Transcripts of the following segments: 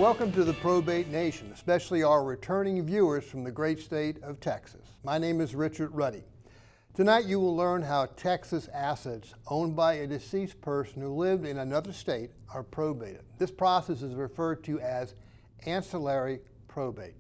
Welcome to the Probate Nation, especially our returning viewers from the great state of Texas. My name is Richard Ruddy. Tonight you will learn how Texas assets owned by a deceased person who lived in another state are probated. This process is referred to as ancillary probate.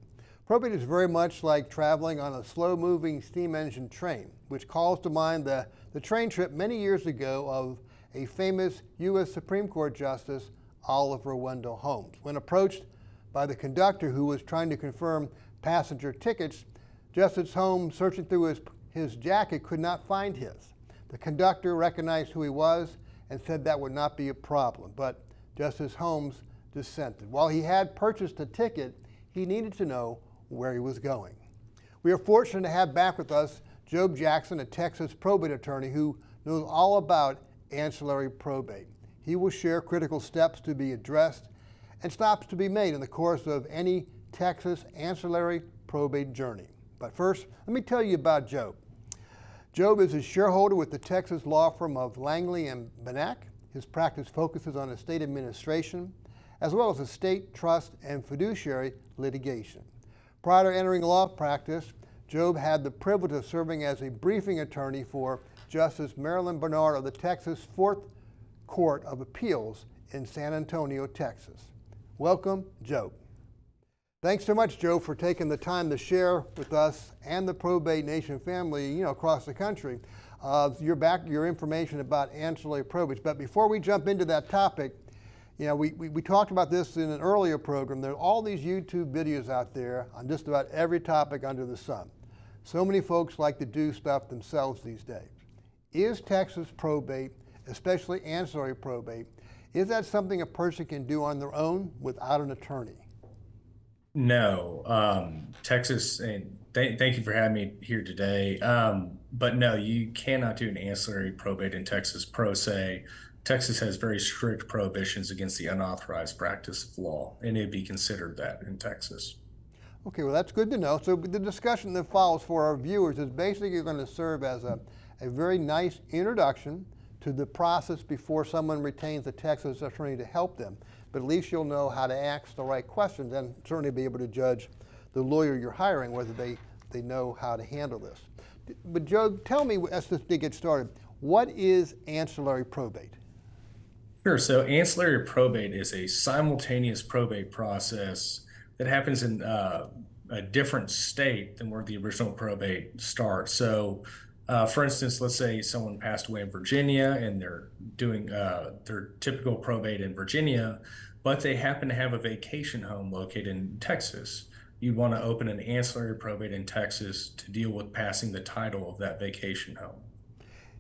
Probate is very much like traveling on a slow-moving steam engine train, which calls to mind the train trip many years ago of a famous U.S. Supreme Court Justice, Oliver Wendell Holmes. When approached by the conductor who was trying to confirm passenger tickets, Justice Holmes, searching through his jacket, could not find his. The conductor recognized who he was and said that would not be a problem, but Justice Holmes dissented. While he had purchased a ticket, he needed to know where he was going. We are fortunate to have back with us Job Jackson, a Texas probate attorney who knows all about ancillary probate. He will share critical steps to be addressed and stops to be made in the course of any Texas ancillary probate journey. But first, let me tell you about Job. Job is a shareholder with the Texas law firm of Langley and Benak. His practice focuses on estate administration, as well as estate, trust, and fiduciary litigation. Prior to entering law practice, Job had the privilege of serving as a briefing attorney for Justice Marilyn Bernard of the Texas Fourth Court of Appeals in San Antonio, Texas. Welcome, Job. Thanks so much, Joe, for taking the time to share with us and the Probate Nation family, across the country, your information about ancillary probates. But before we jump into that topic, we talked about this in an earlier program. There are all these YouTube videos out there on just about every topic under the sun. So many folks like to do stuff themselves these days. Is Texas probate, especially ancillary probate, is that something a person can do on their own without an attorney? No, Texas, and thank you for having me here today. But no, you cannot do an ancillary probate in Texas pro se. Texas has very strict prohibitions against the unauthorized practice of law, and it'd be considered that in Texas. Okay, well, that's good to know. So the discussion that follows for our viewers is basically going to serve as a very nice introduction to the process before someone retains a Texas attorney to help them. But at least you'll know how to ask the right questions and certainly be able to judge the lawyer you're hiring, whether they know how to handle this. But Joe, tell me, as this to get started, what is ancillary probate? Sure. So ancillary probate is a simultaneous probate process that happens in a different state than where the original probate starts. So for instance, let's say someone passed away in Virginia and they're doing their typical probate in Virginia, but they happen to have a vacation home located in Texas. You'd want to open an ancillary probate in Texas to deal with passing the title of that vacation home.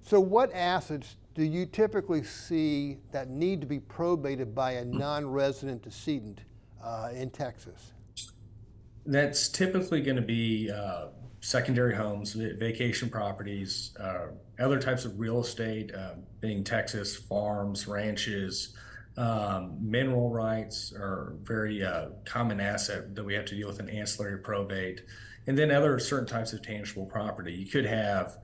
So what assets do you typically see that need to be probated by a non-resident decedent in Texas? That's typically going to be secondary homes, vacation properties, other types of real estate, being Texas, farms, ranches, mineral rights are very common asset that we have to deal with in ancillary probate. And then other certain types of tangible property. You could have,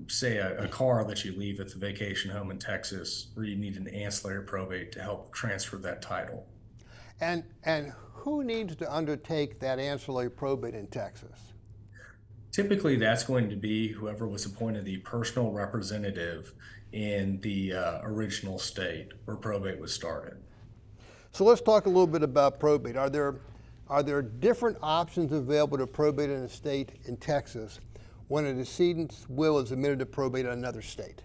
say, a car that you leave at the vacation home in Texas, where you need an ancillary probate to help transfer that title. And who needs to undertake that ancillary probate in Texas? Typically, that's going to be whoever was appointed the personal representative in the original state where probate was started. So let's talk a little bit about probate. Are there different options available to probate in a state in Texas when a decedent's will is admitted to probate in another state?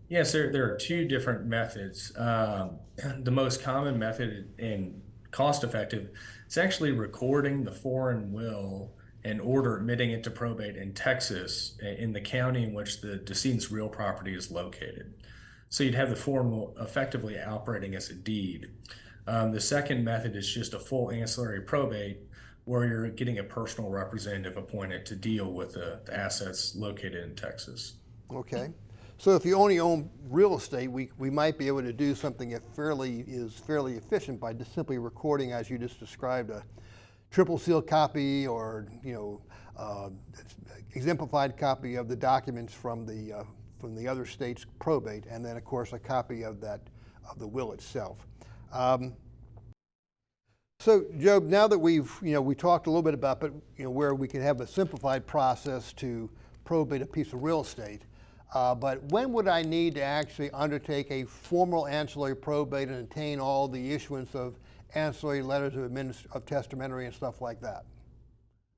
Yes, there are two different methods. The most common method and cost-effective is actually recording the foreign will and order admitting it to probate in Texas in the county in which the decedent's real property is located. So you'd have the foreign will effectively operating as a deed. The second method is just a full ancillary probate where you're getting a personal representative appointed to deal with the assets located in Texas. Okay. So if you only own real estate, we might be able to do something that is fairly efficient by just simply recording, as you just described, a triple seal copy or exemplified copy of the documents from the other state's probate, and then of course a copy of the will itself. So, Job, now that we talked a little bit about, but where we can have a simplified process to probate a piece of real estate. But when would I need to actually undertake a formal ancillary probate and obtain all the issuance of ancillary letters of testamentary and stuff like that?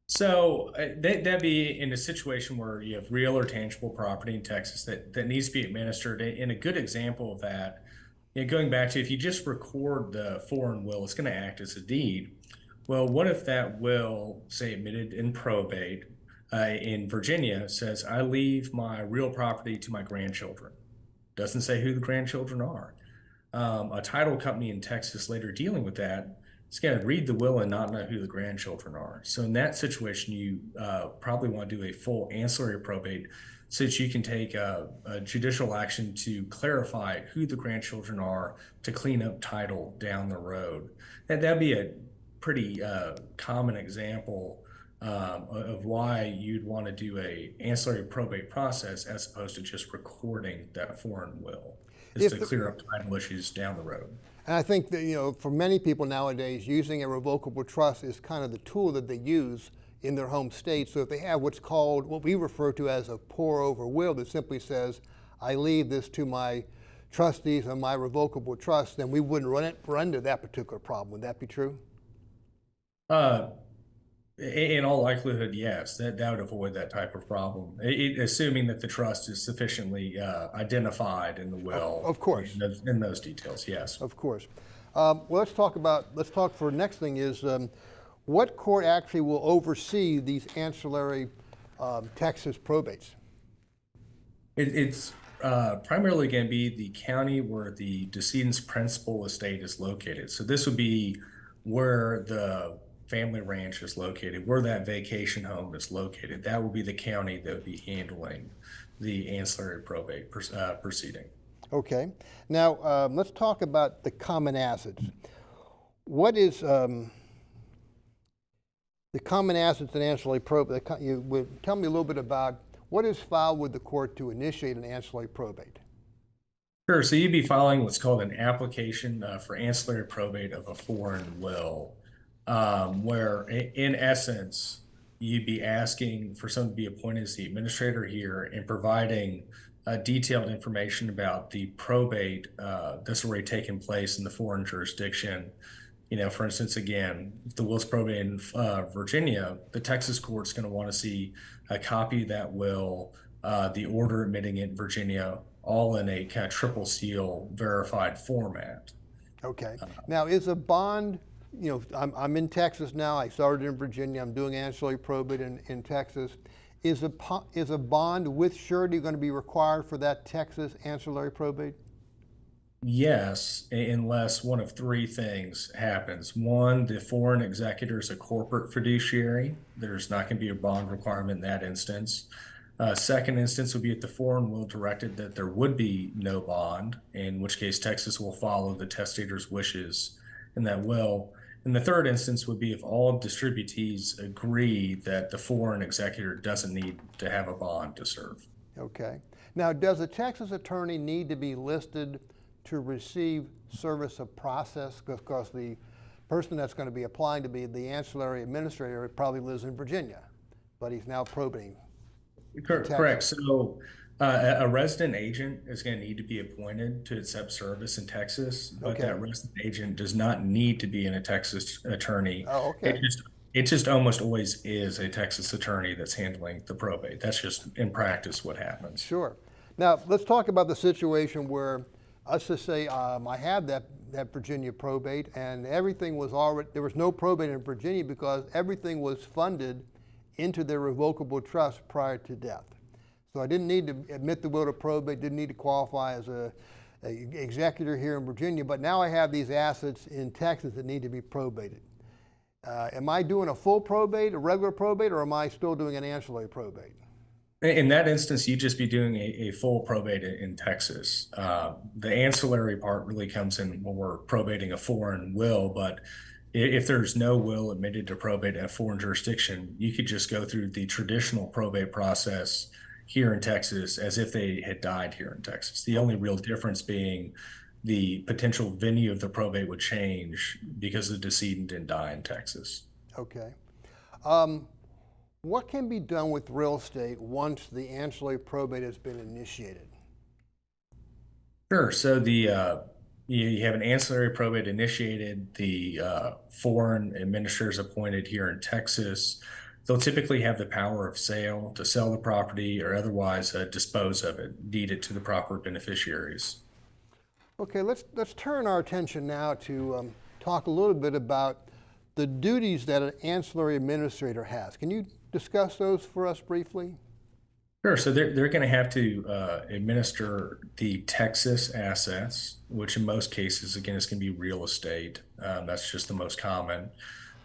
So that'd be in a situation where you have real or tangible property in Texas that needs to be administered. And a good example of that, going back to if you just record the foreign will, it's going to act as a deed. Well, what if that will, say, admitted in probate in Virginia, says, I leave my real property to my grandchildren? Doesn't say who the grandchildren are. A title company in Texas later dealing with that is going to read the will and not know who the grandchildren are. So in that situation, you probably want to do a full ancillary probate so that you can take a judicial action to clarify who the grandchildren are to clean up title down the road. That'd be a pretty common example of why you'd want to do a ancillary probate process as opposed to just recording that foreign will, is to clear up title issues down the road. And I think that, for many people nowadays, using a revocable trust is kind of the tool that they use in their home state. So if they have what we refer to as a pour over will that simply says, I leave this to my trustees on my revocable trust, then we wouldn't run into that particular problem. Would that be true? In all likelihood, yes, that would avoid that type of problem, assuming that the trust is sufficiently identified in the will. Of course. In those details, yes. Of course. Well, let's talk for next thing is what court actually will oversee these ancillary Texas probates? It's primarily going to be the county where the decedent's principal estate is located. So this would be where the family ranch is located, where that vacation home is located. That would be the county that would be handling the ancillary probate proceeding. Okay. Now, let's talk about the common assets. What is the common assets in ancillary probate? You would tell me a little bit about what is filed with the court to initiate an ancillary probate? Sure. So you'd be filing what's called an application for ancillary probate of a foreign will. Where in essence, you'd be asking for someone to be appointed as the administrator here and providing detailed information about the probate that's already taken place in the foreign jurisdiction. For instance, again, if the will's probate in Virginia, the Texas court's going to want to see a copy of that will, the order admitting it in Virginia, all in a kind of triple seal verified format. Okay. Now, is a bond, I'm in Texas now. I started in Virginia. I'm doing ancillary probate in Texas. Is a bond with surety going to be required for that Texas ancillary probate? Yes, unless one of three things happens. One, the foreign executor is a corporate fiduciary. There's not going to be a bond requirement in that instance. Second instance would be if the foreign will directed that there would be no bond, in which case Texas will follow the testator's wishes in that will. And the third instance would be if all distributees agree that the foreign executor doesn't need to have a bond to serve. Okay. Now, does a Texas attorney need to be listed to receive service of process? Because the person that's going to be applying to be the ancillary administrator probably lives in Virginia, but he's now probating. Correct. So a resident agent is going to need to be appointed to accept service in Texas, but that resident agent does not need to be a Texas attorney. Oh, okay. It just almost always is a Texas attorney that's handling the probate. That's just in practice what happens. Sure. Now, let's talk about the situation where, let's just say I had that Virginia probate and everything was already, there was no probate in Virginia because everything was funded into their revocable trust prior to death. So I didn't need to admit the will to probate, didn't need to qualify as a executor here in Virginia, but now I have these assets in Texas that need to be probated. Am I doing a full probate, a regular probate, or am I still doing an ancillary probate? In that instance, you'd just be doing a full probate in Texas. The ancillary part really comes in when we're probating a foreign will, but if there's no will admitted to probate in a foreign jurisdiction, you could just go through the traditional probate process here in Texas as if they had died here in Texas. The only real difference being the potential venue of the probate would change because the decedent didn't die in Texas. Okay. What can be done with real estate once the ancillary probate has been initiated? Sure. So you have an ancillary probate initiated. The foreign administrators appointed here in Texas, they'll typically have the power of sale to sell the property or otherwise dispose of it, deed it to the proper beneficiaries. Okay, let's turn our attention now to talk a little bit about the duties that an ancillary administrator has. Can you discuss those for us briefly? Sure. So they're going to have to administer the Texas assets, which in most cases, again, is going to be real estate. That's just the most common.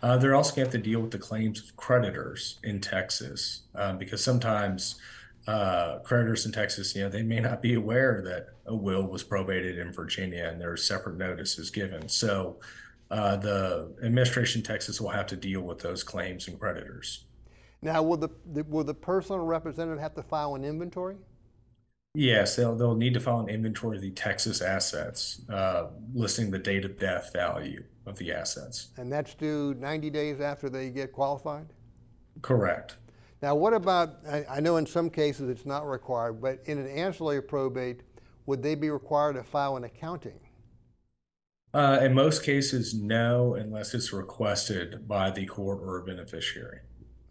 They're also going to have to deal with the claims of creditors in Texas because sometimes creditors in Texas, they may not be aware that a will was probated in Virginia and there are separate notices given. So the administration in Texas will have to deal with those claims and creditors. Now, will the personal representative have to file an inventory? Yes, they'll need to file an inventory of the Texas assets, listing the date of death value of the assets. And that's due 90 days after they get qualified? Correct. Now, what about, I know in some cases it's not required, but in an ancillary probate, would they be required to file an accounting? In most cases, no, unless it's requested by the court or a beneficiary.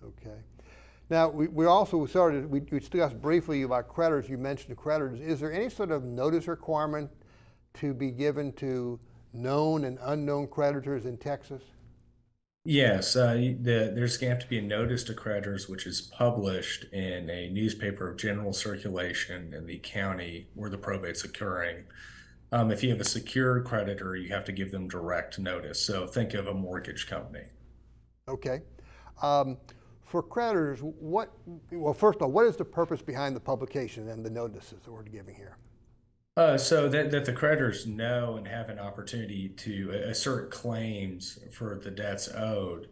Okay. Now, we discussed briefly about creditors. You mentioned creditors. Is there any sort of notice requirement to be given to known and unknown creditors in Texas? Yes, there's going to have to be a notice to creditors, which is published in a newspaper of general circulation in the county where the probate's occurring. If you have a secured creditor, you have to give them direct notice. So think of a mortgage company. Okay. For creditors, first of all, what is the purpose behind the publication and the notices that we're giving here? So that the creditors know and have an opportunity to assert claims for the debts owed.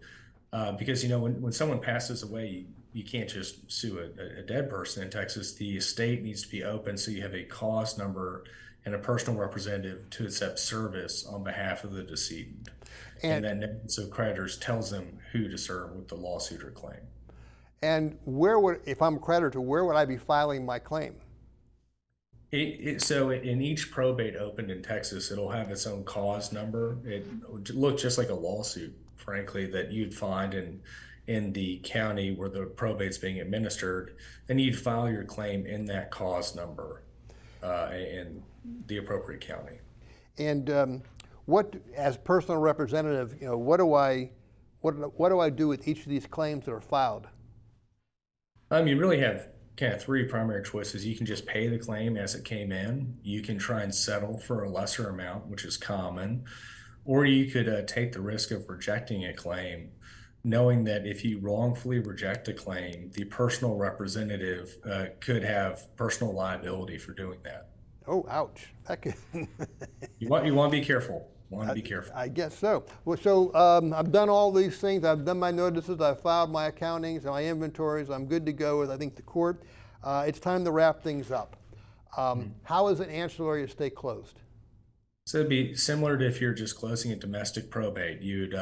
Because, when someone passes away, you can't just sue a dead person in Texas. The estate needs to be open so you have a cause number and a personal representative to accept service on behalf of the decedent. And then so creditors tells them who to serve with the lawsuit or claim. And if I'm a creditor, where would I be filing my claim? So in each probate opened in Texas, it'll have its own cause number. It looks just like a lawsuit, frankly, that you'd find in the county where the probate's being administered. Then you'd file your claim in that cause number in the appropriate county. And as personal representative, what do I do with each of these claims that are filed? You really have kind of three primary choices. You can just pay the claim as it came in. You can try and settle for a lesser amount, which is common, or you could take the risk of rejecting a claim, knowing that if you wrongfully reject a claim, the personal representative could have personal liability for doing that. Oh, ouch! That could You want to be careful. Be careful. I guess so. Well, so I've done all these things. I've done my notices. I've filed my accountings and my inventories. I'm good to go with, I think, the court. It's time to wrap things up. How is an ancillary estate closed? So it'd be similar to if you're just closing a domestic probate. You'd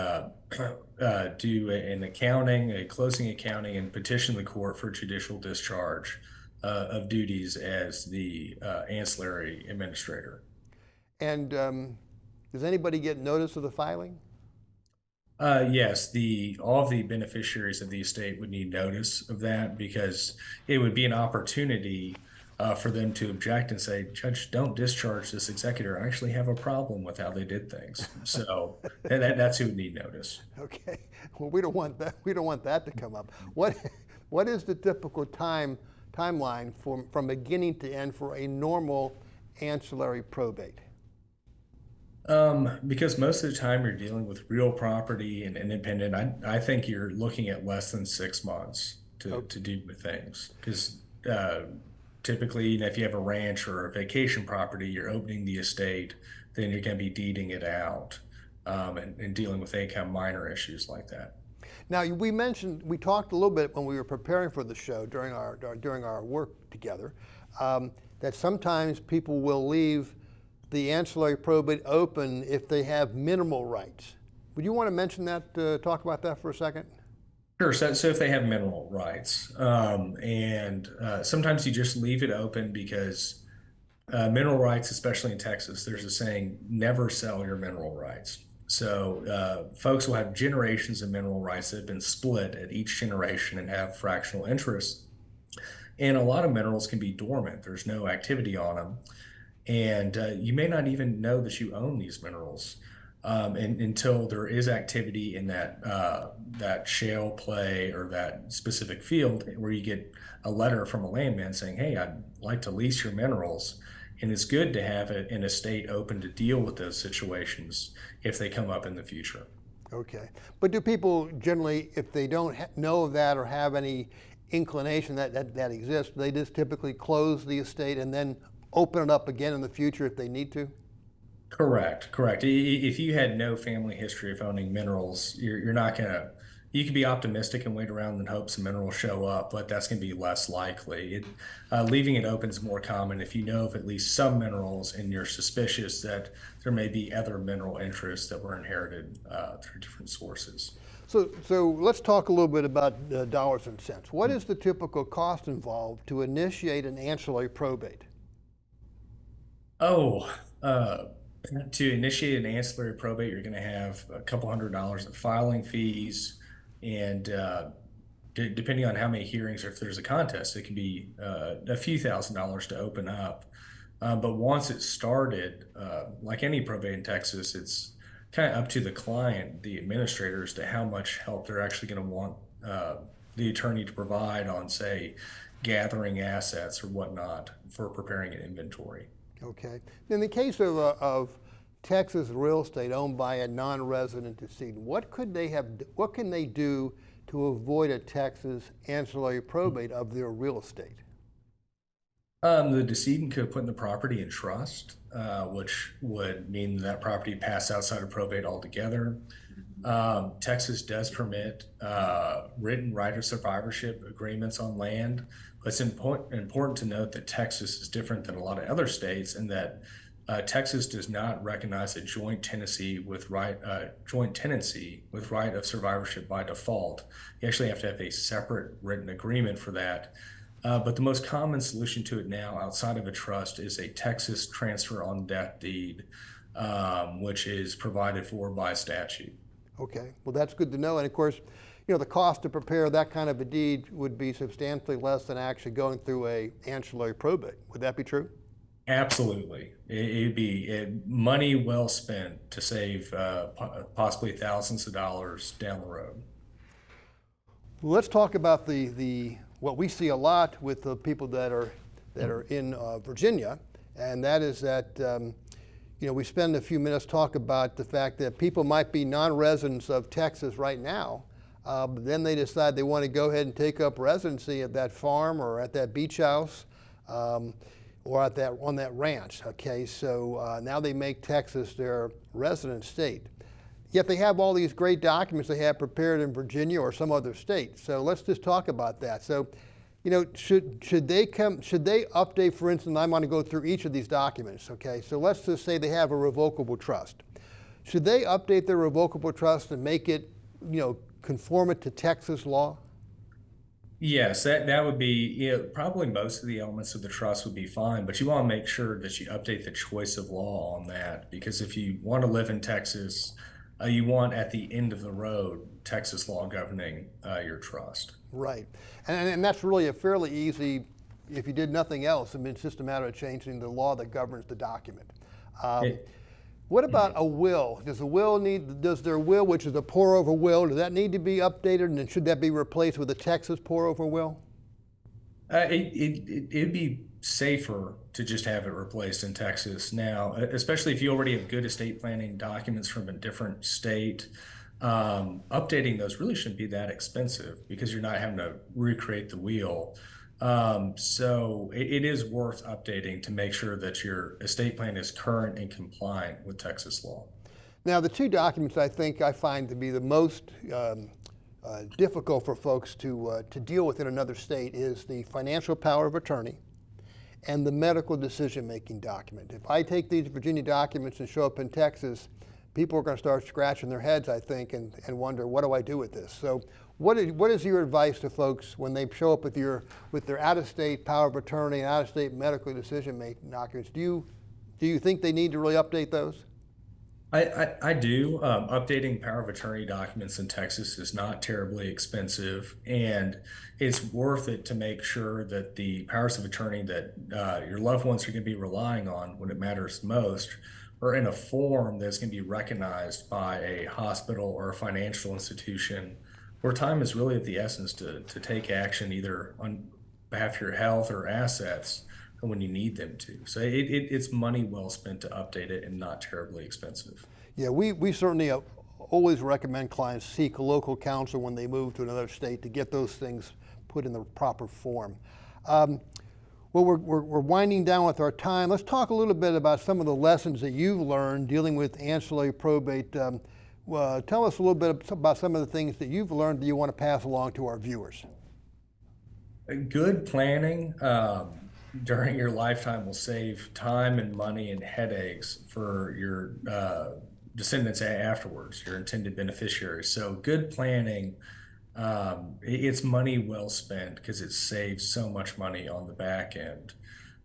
do an accounting, a closing accounting, and petition the court for judicial discharge of duties as the ancillary administrator. And does anybody get notice of the filing? Yes, all of the beneficiaries of the estate would need notice of that because it would be an opportunity for them to object and say, Judge, don't discharge this executor. I actually have a problem with how they did things. So that's who would need notice. Okay. Well, we don't want that. We don't want that to come up. What is the typical timeline from beginning to end for a normal ancillary probate? Because most of the time you're dealing with real property and independent, I think you're looking at less than 6 months to do with things. Because typically, if you have a ranch or a vacation property, you're opening the estate, then you're going to be deeding it out and dealing with any kind of minor issues like that. Now, we talked a little bit when we were preparing for the show during our work together, that sometimes people will leave the ancillary probate open if they have minimal rights. Would you want to mention that, talk about that for a second? Sure. So if they have mineral rights, and sometimes you just leave it open because mineral rights, especially in Texas, there's a saying, never sell your mineral rights. So folks will have generations of mineral rights that have been split at each generation and have fractional interest. And a lot of minerals can be dormant. There's no activity on them. And you may not even know that you own these minerals until there is activity in that shale play or that specific field where you get a letter from a landman saying, hey, I'd like to lease your minerals. And it's good to have an estate open to deal with those situations if they come up in the future. Okay. But do people generally, if they don't know of that or have any inclination that exists, they just typically close the estate and then open it up again in the future if they need to? Correct. If you had no family history of owning minerals, you're not gonna. You can be optimistic and wait around and hope some minerals show up, but that's going to be less likely. Leaving it open is more common if you know of at least some minerals and you're suspicious that there may be other mineral interests that were inherited through different sources. So let's talk a little bit about dollars and cents. What is the typical cost involved to initiate an ancillary probate? To initiate an ancillary probate, you're going to have a couple $100s of filing fees, and depending on how many hearings or if there's a contest, it can be a few $1,000s to open up. But once it's started, like any probate in Texas, it's kind of up to the client, the administrator, as to how much help they're actually going to want the attorney to provide on, say, gathering assets or whatnot for preparing an inventory. Okay. In the case of Texas real estate owned by a non-resident decedent, what can they do to avoid a Texas ancillary probate of their real estate? The decedent could put the property in trust, which would mean that property pass outside of probate altogether. Texas does permit written right of survivorship agreements on land. But it's important to note that Texas is different than a lot of other states in that Texas does not recognize a joint tenancy with right of survivorship by default. You actually have to have a separate written agreement for that. But the most common solution to it now outside of a trust is a Texas transfer on death deed, which is provided for by statute. Okay, well, that's good to know. And of course, you know, the cost to prepare that kind of a deed would be substantially less than actually going through a ancillary probate. Would that be true? Absolutely. It'd be money well spent to save possibly thousands of dollars down the road. Well, let's talk about the what we see a lot with the people that are in Virginia, and that is that you know, we spend a few minutes talk about the fact that people might be non-residents of Texas right now, but then they decide they want to go ahead and take up residency at that farm or at that beach house or on that ranch. Okay, so now they make Texas their resident state. Yet they have all these great documents they have prepared in Virginia or some other state. So let's just talk about that. So, you know, should they update, for instance, I'm going to go through each of these documents, okay? So let's just say they have a revocable trust. Should they update their revocable trust and make it, you know, conform it to Texas law? Yes, that would be, you know, probably most of the elements of the trust would be fine, but you want to make sure that you update the choice of law on that, because if you want to live in Texas, you want at the end of the road Texas law governing your trust. Right, and that's really a fairly easy, if you did nothing else, I mean, it's just a matter of changing the law that governs the document. What about a will? Does their will, which is a pour-over will, does that need to be updated, and should that be replaced with a Texas pour-over will? It'd be safer to just have it replaced in Texas now, especially if you already have good estate planning documents from a different state. Updating those really shouldn't be that expensive because you're not having to recreate the wheel. So it is worth updating to make sure that your estate plan is current and compliant with Texas law. Now, the two documents I find to be the most difficult for folks to deal with in another state is the financial power of attorney and the medical decision-making document. If I take these Virginia documents and show up in Texas, people are going to start scratching their heads, I think, and wonder, what do I do with this? So what is your advice to folks when they show up with their out-of-state power of attorney and out-of-state medical decision-making documents? Do you think they need to really update those? I do. Updating power of attorney documents in Texas is not terribly expensive, and it's worth it to make sure that the powers of attorney that your loved ones are going to be relying on when it matters most are in a form that's going to be recognized by a hospital or a financial institution where time is really of the essence to take action either on behalf of your health or assets when you need them to. So it's money well spent to update it and not terribly expensive. Yeah, we certainly always recommend clients seek a local counsel when they move to another state to get those things put in the proper form. Well, we're winding down with our time. Let's talk a little bit about some of the lessons that you've learned dealing with ancillary probate. Tell us a little bit about some of the things that you've learned that you want to pass along to our viewers. Good planning during your lifetime will save time and money and headaches for your descendants afterwards, your intended beneficiaries. So good planning, it's money well spent because it saves so much money on the back end.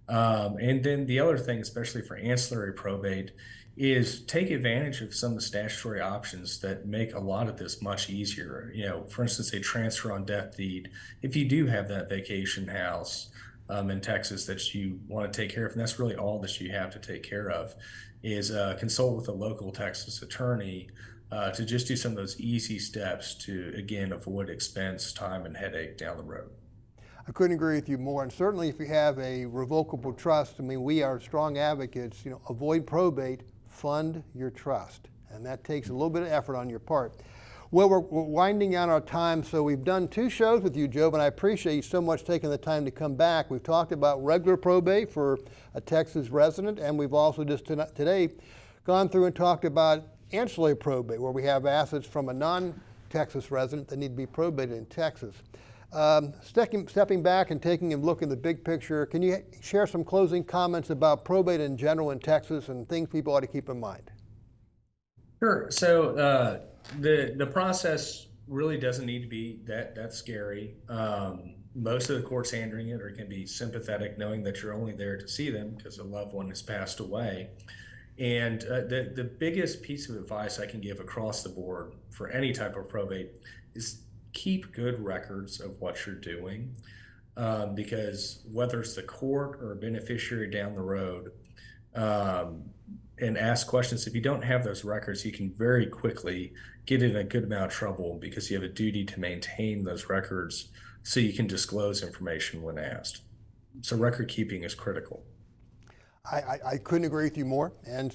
And then the other thing, especially for ancillary probate, is take advantage of some of the statutory options that make a lot of this much easier. For instance, a transfer on death deed. If you do have that vacation house in Texas that you want to take care of, and that's really all that you have to take care of, is consult with a local Texas attorney to just do some of those easy steps to, again, avoid expense, time, and headache down the road. I couldn't agree with you more. And certainly if you have a revocable trust, I mean, we are strong advocates, avoid probate, fund your trust. And that takes a little bit of effort on your part. Well, we're winding down our time, so we've done 2 shows with you, Joe, and I appreciate you so much taking the time to come back. We've talked about regular probate for a Texas resident, and we've also just today gone through and talked about ancillary probate, where we have assets from a non-Texas resident that need to be probated in Texas. Stepping back and taking a look in the big picture, can you share some closing comments about probate in general in Texas and things people ought to keep in mind? Sure. So the process really doesn't need to be that scary. Most of the courts handling it can be sympathetic, knowing that you're only there to see them because a loved one has passed away. And the biggest piece of advice I can give across the board for any type of probate is keep good records of what you're doing, because whether it's the court or a beneficiary down the road, and ask questions. If you don't have those records, you can very quickly get in a good amount of trouble because you have a duty to maintain those records so you can disclose information when asked. So record keeping is critical. I couldn't agree with you more, and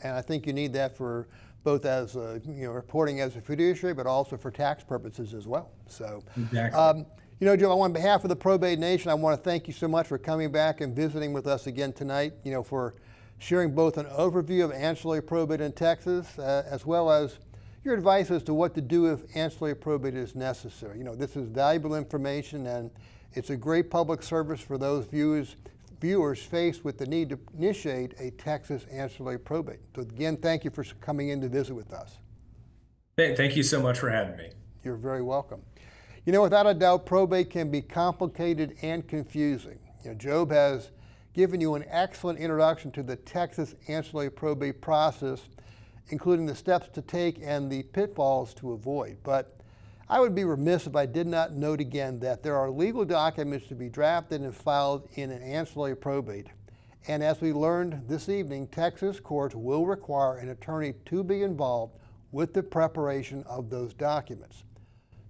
I think you need that for both as reporting as a fiduciary, but also for tax purposes as well. So, exactly. Joe, on behalf of the Probate Nation, I want to thank you so much for coming back and visiting with us again tonight. For sharing both an overview of ancillary probate in Texas, as well as your advice as to what to do if ancillary probate is necessary. This is valuable information, and it's a great public service for those viewers faced with the need to initiate a Texas ancillary probate. So again, thank you for coming in to visit with us. Thank you so much for having me. You're very welcome. Without a doubt, probate can be complicated and confusing. Job has given you an excellent introduction to the Texas ancillary probate process, including the steps to take and the pitfalls to avoid. But I would be remiss if I did not note again that there are legal documents to be drafted and filed in an ancillary probate. And as we learned this evening, Texas courts will require an attorney to be involved with the preparation of those documents.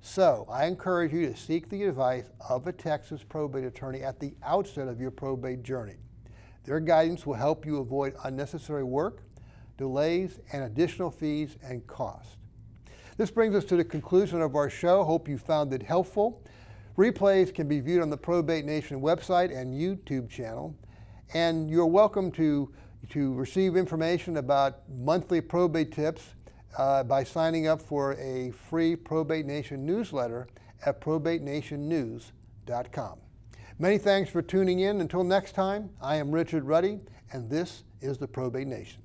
So I encourage you to seek the advice of a Texas probate attorney at the outset of your probate journey. Their guidance will help you avoid unnecessary work, delays, and additional fees and costs. This brings us to the conclusion of our show. Hope you found it helpful. Replays can be viewed on the Probate Nation website and YouTube channel. And you're welcome to receive information about monthly probate tips by signing up for a free Probate Nation newsletter at probatenationnews.com. Many thanks for tuning in. Until next time, I am Richard Ruddy, and this is the Probate Nation.